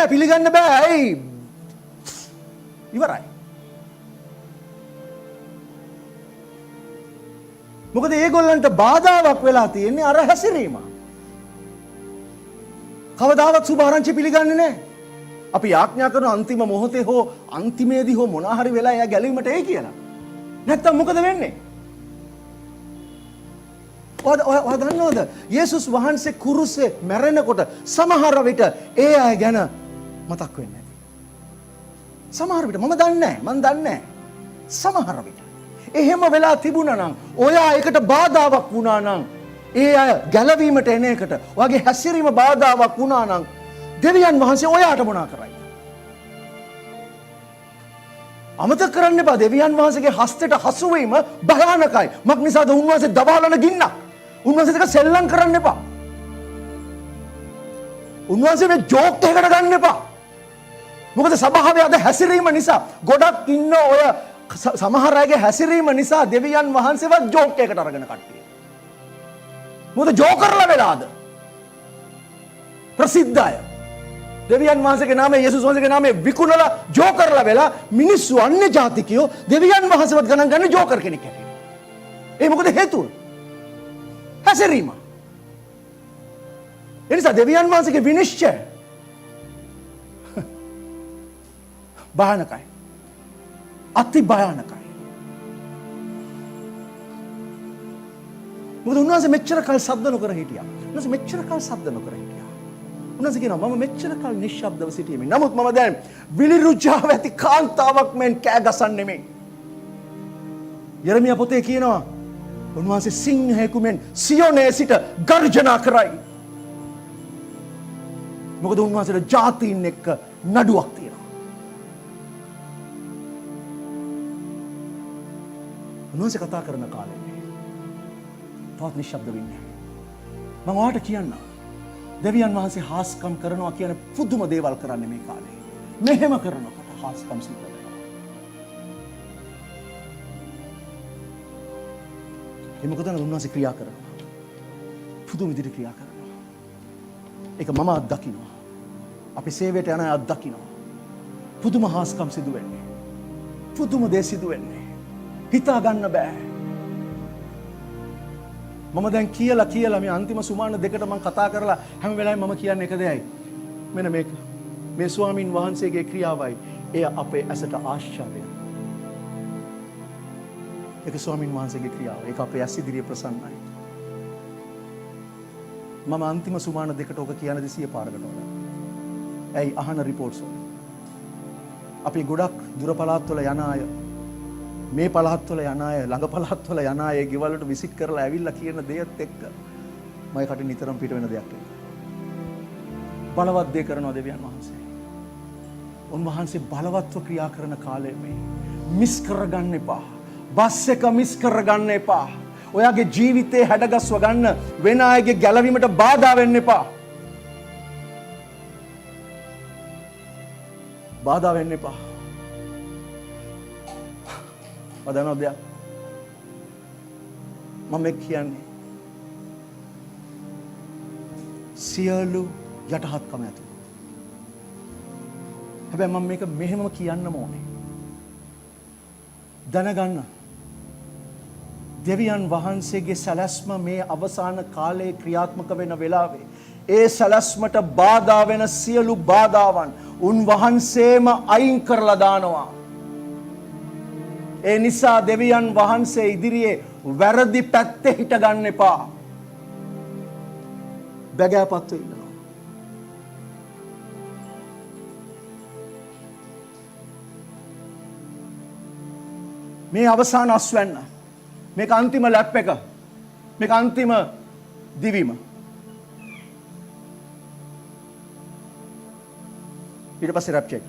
පිළිගන්න බෑ. ඇයි? ඉවරයි. මොකද ඒගොල්ලන්ට බාධාවක් වෙලා තියෙන්නේ අර හැසිරීම. කවදාවත් සුභාරංචි පිළිගන්නේ නැහැ. අපි යාඥා කරන අන්තිම මොහොතේ හෝ අන්තිමේදී හෝ මොනවා හරි වෙලා එයා ගැලවීමට එයි කියලා. නැත්තම් මොකද වෙන්නේ? ඔය දන්නවද? යේසුස් වහන්සේ කුරුසේ මැරෙනකොට සමහර විට ඒ අය ගැන මතක් වෙන්නේ නැහැ. සමහර විට මම දන්නේ නැහැ. සමහර විට එහෙම වෙලා තිබුණා නම් ඔයා ඒකට බාධාවක් වුණා නම් ඒ අය ගැලවීමට එන එකට ඔයාගේ හැසිරීම බාධාවක් වුණා නම් දෙවියන් වහන්සේ ඔයාට මොනා කරයි? අමතක කරන්න එපා දෙවියන් වහන්සේගේ හස්තයට හසු වීම භයානකයි. මක් නිසාද? උන්වහන්සේ දබාලන ගින්නක්. උන්වහන්සේ දෙක සෙල්ලම් කරන්න එපා. උන්වහන්සේ මේ ජෝක් එකකට ගන්න එපා. මොකද සභාවේ අද හැසිරීම නිසා ගොඩක් ඉන්න ඔය සමහර අයගේ හැසිරීම නිසා දෙවියන් වහන්සේවත් ජෝක් එකකට අරගෙන කට්ටිය. මොකද ජෝකර්ලා වෙලාද? ප්‍රසිද්ධ අය. දෙවියන් වහන්සේගේ නාමයේ යේසුස් වහන්සේගේ නාමයේ විකුණලා ජෝකර්ලා වෙලා මිනිස්සු අන්‍ය ජාතිකයෝ දෙවියන් වහන්සේවත් ගණන් ගන්න ජෝකර් කෙනෙක් හැටියට. ඒ මොකද හේතුව? හැසිරීම. ඒ නිසා දෙවියන් වහන්සේගේ විනිශ්චය භයානකයි. අති භයානකයි. මොකද උන්වහන්සේ මෙච්චර කල් සද්ද නොකර හිටියා. උන්වහන්සේ මෙච්චර කල් සද්ද නොකර හිටියා. උන්වහන්සේ කියනවා මම මෙච්චර කල් නිශ්ශබ්දව සිටියෙමි. නමුත් මම දැන් විලිරුජාව ඇති කාන්තාවක් මෙන් කෑ ගසන්නේ නෙමෙයි. යෙරමියා පොතේ කියනවා උන්වහන්සේ සිංහයෙකු මෙන් සියොනේ සිට ගර්ජනා කරයි. මොකද උන්වහන්සේට ජාතීන් එක්ක නඩුවක් තියෙනවා. උන්වහන්සේ කතා කරන කාලේ තවත් නිශ්ශබ්ද වෙන්නේ. මම ඔයාලට කියන්නම් දෙවියන් වහන්සේ හාස්කම් කරනවා කියන පුදුම දේවල් කරන්නේ මේ කාලේ. මෙහෙම කරනකොට හාස්කම් සිද්ධ වෙනවා. ඒ මොකද උන්වහන්සේ ක්‍රියා කරනවා. පුදුම විදිහට ක්‍රියා කරනවා. ඒක මම අත්දකින්නවා. අපි සේවයට යන අය අත්දකින්නවා. පුදුම හාස්කම් සිදු වෙන්නේ. පුදුම දේ සිදු වෙන්නේ. හිතා ගන්න බෑ. මම දැන් කියලා මේ අන්තිම සුමාන දෙකට මම කතා කරලා හැම වෙලාවෙම මම කියන්නේ එක දෙයයි. මෙන්න මේක. මේ ස්වාමින් වහන්සේගේ ක්‍රියාවයි එය අපේ ඇසට ආශ්චර්යයි. ඒක ස්වාමින් වහන්සේගේ ක්‍රියාව. ඒක අපේ ඇස් ඉදිරියේ ප්‍රසන්නයි. මම අන්තිම සුමාන දෙකට ඔක කියන 200 පාරකට වඩා. ඇයි අහන රිපෝට්ස් වල. අපි ගොඩක් දුර පළාත්වල යන අය මේ පළාත්වල යන අය ළඟ පළාත්වල යන අය ගෙවල් වලට විසිට් කරලා ඇවිල්ලා කියන දේත් එක්ක මගේ කටින් නිතරම පිට වෙන දෙයක් ඒක. බලවත් දේ කරනවා දෙවියන් වහන්සේ. උන්වහන්සේ බලවත්ව ක්‍රියා කරන කාලේ මේ මිස් කරගන්න එපා. බස් එක මිස් කරගන්න එපා. ඔයාගේ ජීවිතේ හැඩගස්ව ගන්න වෙන අයගේ ගැලවීමට බාධා වෙන්න එපා. බාධා වෙන්න එපා. මදනොත් දෙයක් මම කියන්නේ සියලු යටහත්කම ඇතුව. හැබැයි මම මේක මෙහෙමම කියන්නම ඕනේ. දැනගන්න දෙවියන් වහන්සේගේ සැලැස්ම මේ අවසාන කාලයේ ක්‍රියාත්මක වෙන වෙලාවේ ඒ සැලැස්මට බාධා වෙන සියලු බාධාවන් උන්වහන්සේම අයින් කරලා දානවා. ඒ නිසා දෙවියන් වහන්සේ ඉදිරියේ වැරදි පැත්තේ හිට ගන්න එපා. බැගෑපත්ව ඉන්නවා. මේ අවසාන අස්වැන්න. මේක අන්තිම ලැප් එක. මේක අන්තිම දිවීම. ඊට පස්සේ රැප්චර් එක.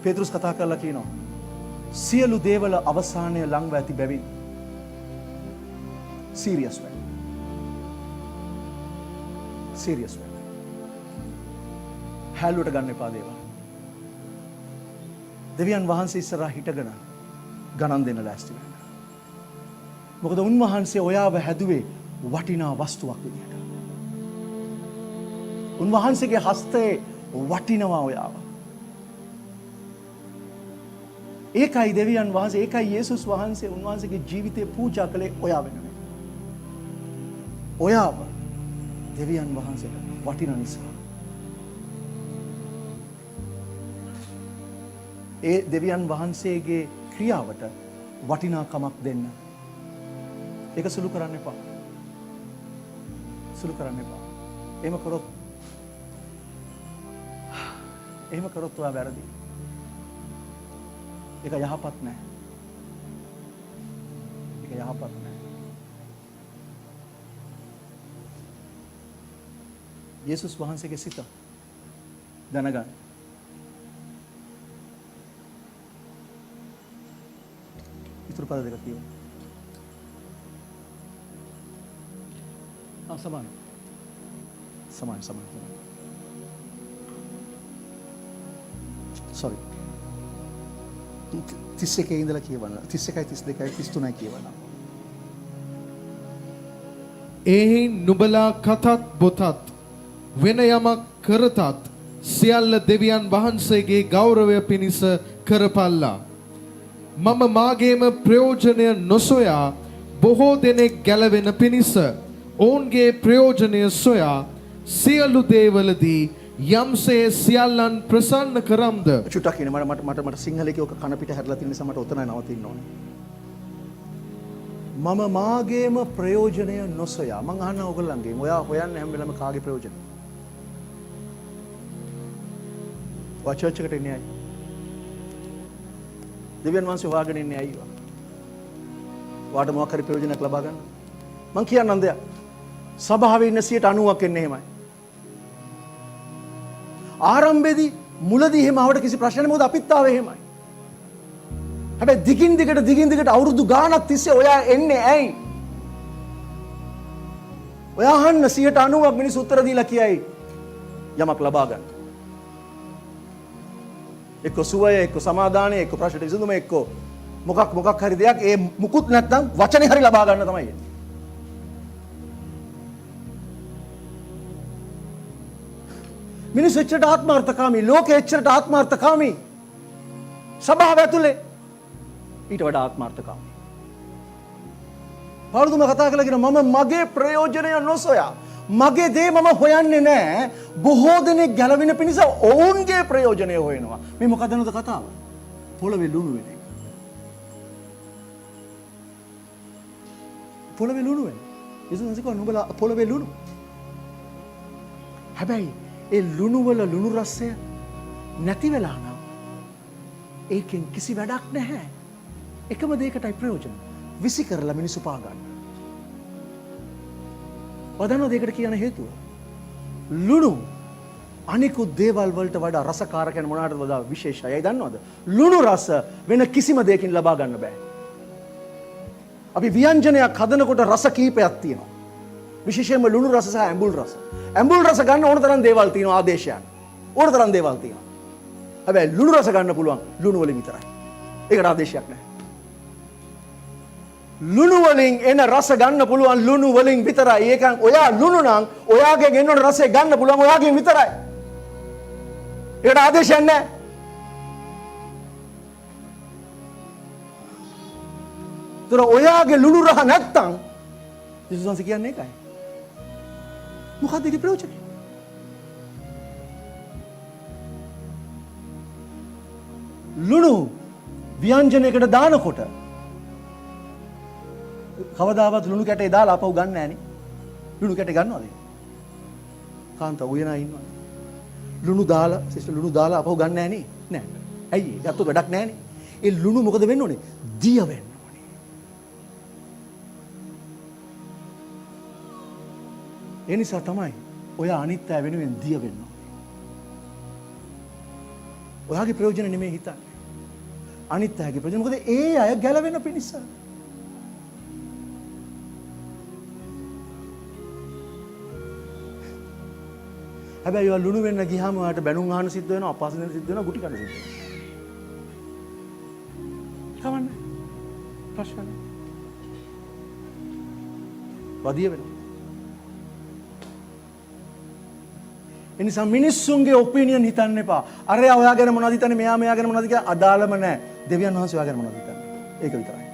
පේතෘස් කතා කරලා කියනවා සියලු දේවල අවසානය ළඟව ඇති බැවින් සීරියස් වෙන්න. සීරියස් වෙන්න. හැලුවට ගන්න එපා දේවල්. දෙවියන් වහන්සේ ඉස්සරහා හිටගෙන ගණන් දෙන්න ලෑස්ති වෙන්න. මොකද උන්වහන්සේ ඔයාව හැදුවේ වටිනා වස්තුවක් විදියට. උන්වහන්සේගේ හස්තයේ වටිනවා ඔයාව. ඒකයි දෙවියන් වහන්සේ ඒකයි යේසුස් වහන්සේ උන්වහන්සේගේ ජීවිතේ පූජා කළේ ඔයා වෙනුවෙන්. ඔයාව දෙවියන් වහන්සේට වටින නිසා. ඒ දෙවියන් වහන්සේගේ ක්‍රියාවට වටිනාකමක් දෙන්න. ඒක සුළු කරන්න එපා. සුළු කරන්න එපා. එහෙම කරොත් ඔයා වැරදි. ඒක යහපත් නැහැ. ඒක යහපත් නැහැ. යේසුස් වහන්සේගේ සිත දැනගන්න. ඉතුරු පද දෙක කියමු. සමාන. Sorry. 31 ඉඳලා කියවන්න. 31යි 32යි 33යි කියවන්න. එයින් නුඹලා කතත් බොතත් වෙන යමක් කරතත් සියල්ල දෙවියන් වහන්සේගේ ගෞරවය පිණිස කරපල්ලා. මම මාගේම ප්‍රයෝජනය නොසොයා බොහෝ දෙනෙක් ගැලවෙන පිණිස ඔවුන්ගේ ප්‍රයෝජනය සොයා සියලු දේවලදී යම්සේ සියල්ලන් ප්‍රසන්න කරම්ද. චුට්ටක් ඉන්න මට සිංහලයේ ඔක කන පිට හැරලා තියෙන නිසා මට ඔතනයි නවතින්න ඕනේ. මම මාගේම ප්‍රයෝජනය නොසොයා. මං අහන්න ඕගොල්ලන්ගෙන් ඔයා හොයන්නේ හැම වෙලාවෙම කාගේ ප්‍රයෝජන? ඔයා චර්ච් එකට එන්නේ ඇයි? දෙවියන් වහන්සේ හොයාගෙන ඉන්නේ ඇයි? ඔයාට මොකක් හරි ප්‍රයෝජනයක් ලබා ගන්න. මං කියන්නම් දෙයක්. සභාවේ ඉන්න 90%ක් එන්නේ එහෙමයි. ආරම්භයේදී මුලදී එහෙම ආවට කිසි ප්‍රශ්නයක් නැහැ. මොකද අපිත් ආවේ එහෙමයි. හැබැයි දිගින් දිගට අවුරුදු ගාණක් තිස්සේ ඔයා එන්නේ ඇයි? ඔය අහන්න 90% මිනිස්සු උත්තර දීලා කියයි යමක් ලබා ගන්න. එක්ක සුවය, එක්ක සමාදානය, එක්ක ප්‍රශ්න විසඳුම, එක්ක මොකක් හරි දෙයක් ඒ මුකුත් නැත්නම් වචනේ හරි ලබා ගන්න තමයි එන්නේ. මිනිස්සු එච්චරට ආත්මාර්ථකාමී, ලෝකෙ එච්චරට ආත්මාර්ථකාමී, සභාව ඇතුලේ ඊට වඩා ආත්මාර්ථකාමී. පාළුතුමා කතා කළා කියන මම මගේ ප්‍රයෝජනය නොසොයා මගේ දේ මම හොයන්නේ නැහැ. බොහෝ දෙනෙක් ගැලවෙන පිණිස ඔවුන්ගේ ප්‍රයෝජනය හොයනවා. මේ මොකද නේද කතාව? පොළවේ ලුණු වෙන එක. පොළවේ ලුණු වෙන. යේසුස් කිව්වා නුඹලා පොළවේ ලුණු. හැබැයි ඒ ලුණු වල ලුණු රසය නැති වෙලා නම් ඒකෙන් කිසි වැඩක් නැහැ. එකම දෙයකටයි ප්‍රයෝජන. විසි කරලා මිනිස්සු පා ගන්න. වදන දෙයකට කියන හේතුව. ලුණු අනිකුත් දේවල් වලට වඩා රසකාරක යන මොනවාටද වඩා විශේෂයි. අය දන්නවද? ලුණු රස වෙන කිසිම දෙයකින් ලබා ගන්න බෑ. අපි ව්‍යංජනයක් හදනකොට රස කීපයක් තියෙනවා. විශේෂයෙන්ම ලුණු රස සහ ඇඹුල් රස. ඇඹුල් රස ගන්න ඕන තරම් දේවල් තියෙනවා, ආදේශයන්. ඕන තරම් දේවල් තියෙනවා. හැබැයි ලුණු රස ගන්න පුළුවන් ලුණු වලින් විතරයි. ඒකට ආදේශයක් නැහැ. ලුණු වලින් එන රස ගන්න පුළුවන් ලුණු වලින් විතරයි. ඒකන් ඔයා ලුණු නම් ඔයාගෙන් එන්න ඕන රසය ගන්න පුළුවන් ඔයාගෙන් විතරයි. ඒකට ආදේශයක් නැහැ. තොර ඔයාගේ ලුණු රහ නැත්තම් යේසුස් වහන්සේ කියන්නේ ඒකයි. මොකක්ද ඒකේ ප්‍රයෝජනය? ලුණු ව්‍යංජනයකට දානකොට කවදාවත් ලුණු කැටේ දාලා අපව ගන්න නැහැ නේ. ලුණු කැටේ ගන්නවද? කාන්තා උයනා ඉන්නවා. ලුණු දාලා සිස්ටර් ලුණු දාලා අපව ගන්න නැහැ නේ. නෑ. ඇයි? යත්තු වැඩක් නැහැ නේ. ඒ ලුණු මොකද වෙන්න ඕනේ? දිය වෙන්න. ඒ නිසා තමයි ඔයා අනිත් අය වෙනුවෙන් දිය වෙන්න ඕනේ. ඔයාගේ ප්‍රයෝජන නෙමෙයි හිතන්නේ. අනිත් අයගේ ප්‍රයෝජන. මොකද ඒ අය ගැලවෙන පිණිස. හැබැයි ඔයා ලුණු වෙන්න ගියාම ඔයාට බැනුම් අහන්න සිද්ධ වෙනවා, අපහාස වෙන්න සිද්ධ වෙනවා, ගුටි කන්න සිද්ධ වෙනවා. කවන්නේ? ප්‍රශ්න නැහැ. වදිය වෙනවා. එනිසා මිනිස්සුන්ගේ ඔපිනියන් හිතන්න එපා. අරයා ඔයා ගැන මොනවද හිතන්නේ, මෙයා ගැන මොනවද කියලා අදාළම නැහැ. දෙවියන් වහන්සේ ඔයා ගැන මොනවද හිතන්නේ? ඒක විතරයි.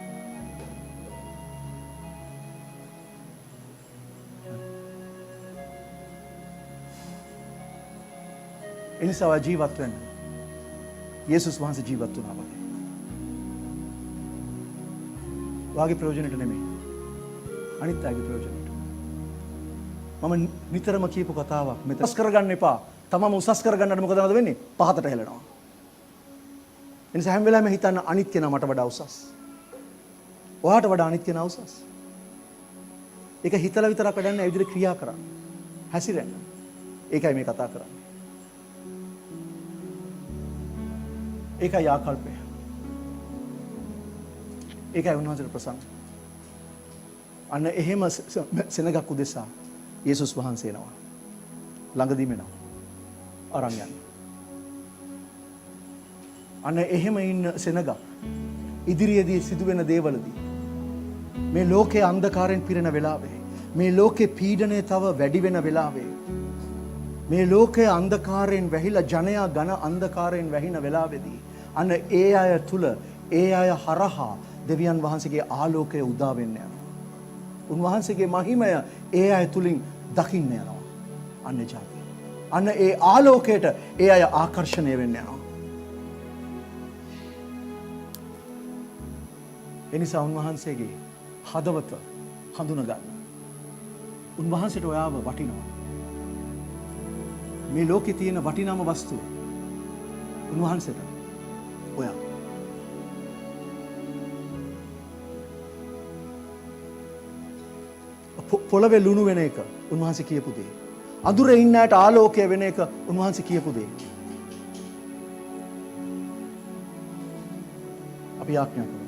එනිසා ඔයා ජීවත් වෙන්න. යේසුස් වහන්සේ ජීවත් වුණා වගේ. ඔයාගේ ප්‍රයෝජනෙට නෙමෙයි. අනිත් අයගේ ප්‍රයෝජනෙට. මම නිතරම කියපු කතාවක් මෙතන උසස් කරගන්න එපා. තමම උසස් කරගන්නට මොකද වෙන්නේ? පහතට හෙලනවා. එනිසා හැම වෙලාවෙම හිතන්න අනිත් කෙනා මට වඩා උසස්. ඔයාට වඩා අනිත් කෙනා උසස්. ඒක හිතලා විතරක් වැඩක් නෑ. ඒ විදිහට ක්‍රියා කරන්න. හැසිරෙන්න. ඒකයි මේ කතා කරන්නේ. ඒකයි ආකල්පය. ඒකයි උන්වහන්සේට ප්‍රසන්න. අන්න එහෙම සෙනගක් උදෙසා යේසුස් වහන්සේ එනවා. ළඟදීම එනවා. අරන් යන්න. අන්න එහෙම ඉන්න සෙනගක් ඉදිරියේදී සිදුවෙන දේවලදී මේ ලෝකයේ අන්ධකාරයෙන් පිරෙන වෙලාවේ, මේ ලෝකේ පීඩනය තව වැඩි වෙන වෙලාවේ, මේ ලෝකයේ අන්ධකාරයෙන් වැහිලා ජනයා ඝන අන්ධකාරයෙන් වැහින වෙලාවේදී අන්න ඒ අය තුල, ඒ අය හරහා දෙවියන් වහන්සේගේ ආලෝකය උදා වෙන්න යනවා. උන්වහන්සේගේ මහිමය ඒ අය තුලින් දකින්න යනවා. අන්න ජාතිය. අන්න ඒ ආලෝකයට ඒ අය ආකර්ෂණය වෙන්න යනවා. එනිසා උන්වහන්සේගේ හදවත හඳුන ගන්න. උන්වහන්සේට ඔයාව වටිනවා. මේ ලෝකේ තියෙන වටිනාම වස්තුව උන්වහන්සේට ඔයා. පොළවේ ලුණු වෙන එක උන්වහන්සේ කියපු දේ. අඳුරේ ඉන්න අයට ආලෝකය වෙන එක උන්වහන්සේ කියපු දේ. අපි ආඥා කරමු.